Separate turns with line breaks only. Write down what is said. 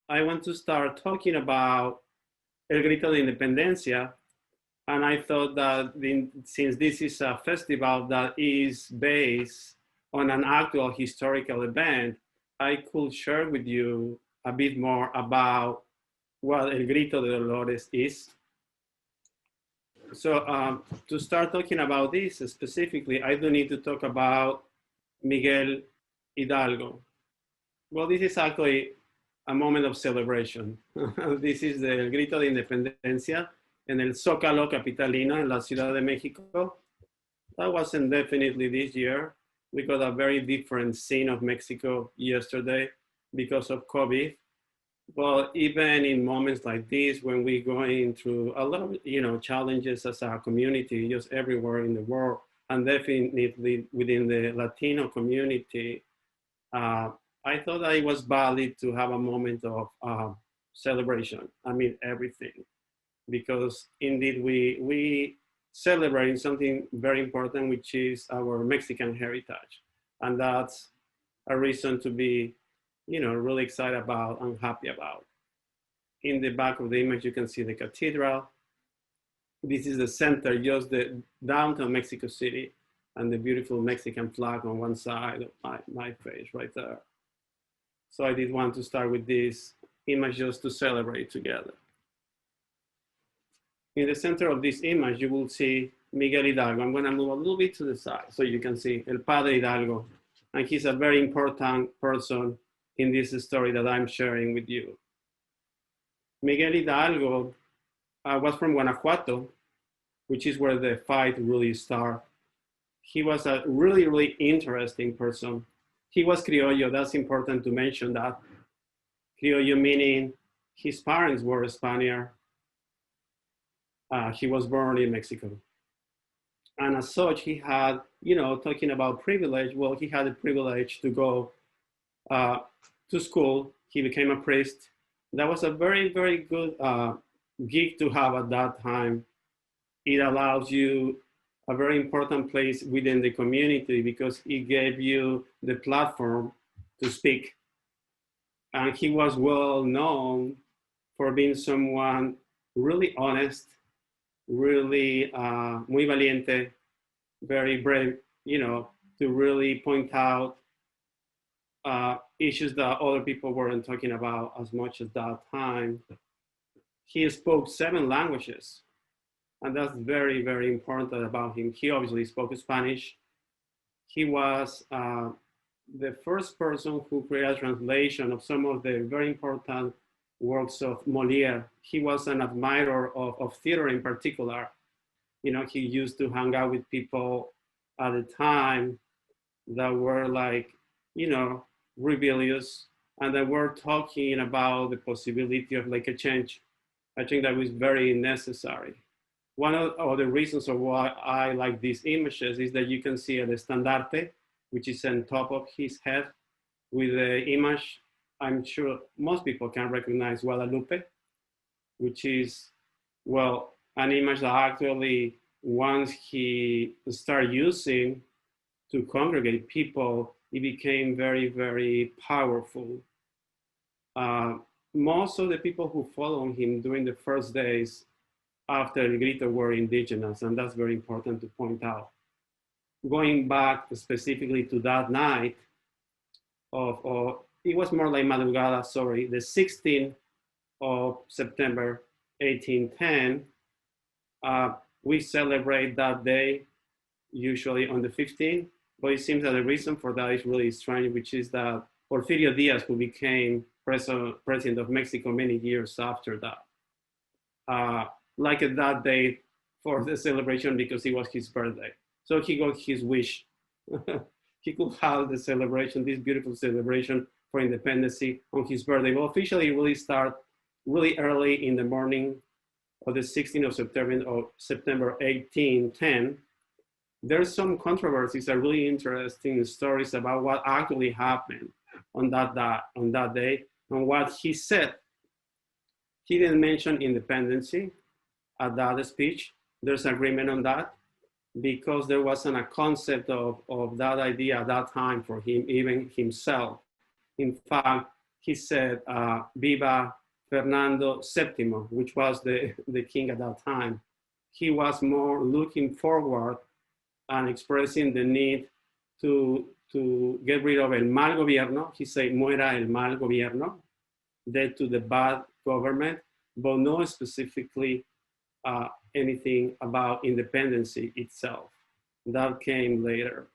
I want to start talking about El Grito de Independencia. And I thought that since this is a festival that is based on an actual historical event, I could share with you a bit more about what El Grito de Dolores is. So to start talking about this specifically, I do need to talk about Miguel Hidalgo. Well, this is actually a moment of celebration. This is the El Grito de Independencia en el Zócalo Capitalino en la Ciudad de México. That wasn't definitely this year. We got a very different scene of Mexico yesterday because of COVID. But even in moments like this, when we're going through a lot of challenges as a community, just everywhere in the world, and definitely within the Latino community, I thought that it was valid to have a moment of celebration. I mean, everything, because indeed we celebrating something very important, which is our Mexican heritage, and that's a reason to be, really excited about and happy about. In the back of the image, you can see the cathedral. This is the center, just the downtown Mexico City, and the beautiful Mexican flag on one side of my face right there. So I did want to start with this image just to celebrate together. In the center of this image, you will see Miguel Hidalgo. I'm going to move a little bit to the side so you can see El Padre Hidalgo. And he's a very important person in this story that I'm sharing with you. Miguel Hidalgo was from Guanajuato, which is where the fight really started. He was a really, really interesting person. He was Criollo. That's important to mention that. Criollo meaning his parents were Spaniard. He was born in Mexico. And as such, he had, talking about privilege, well, he had the privilege to go to school. He became a priest. That was a very, very good gig to have at that time. It allows you a very important place within the community because it gave you the platform to speak. And he was well known for being someone really honest, really muy valiente, very brave, to really point out issues that other people weren't talking about as much at that time. He spoke 7 languages, and that's very, very important about him. He obviously spoke Spanish. He was the first person who created a translation of some of the very important works of Molière. He was an admirer of theater in particular. He used to hang out with people at the time that were like, rebellious, and that were talking about the possibility of like a change. I think that was very necessary. One of the reasons of why I like these images is that you can see the estandarte, which is on top of his head, with the image. I'm sure most people can recognize Guadalupe, which is, well, an image that actually once he started using to congregate people, it became very, very powerful. Most of the people who followed him during the first days after El Grito were indigenous, and that's very important to point out. Going back specifically to that night it was more like madrugada, sorry, the 16th of September, 1810. We celebrate that day usually on the 15th, but it seems that the reason for that is really strange, which is that Porfirio Diaz, who became president of Mexico many years after that, liked that day for the celebration because it was his birthday. So he got his wish. He could have the celebration, this beautiful celebration for independence on his birthday. Well, officially really start really early in the morning of the 16th of September 1810. There's some controversies and really interesting stories about what actually happened on that day and what he said. He didn't mention independence at that speech. There's agreement on that because there wasn't a concept of that idea at that time for him, even himself. In fact, he said, Viva Fernando VII, which was the king at that time. He was more looking forward and expressing the need to get rid of el mal gobierno. He said, muera el mal gobierno, dead to the bad government, but no specifically anything about independency itself. That came later.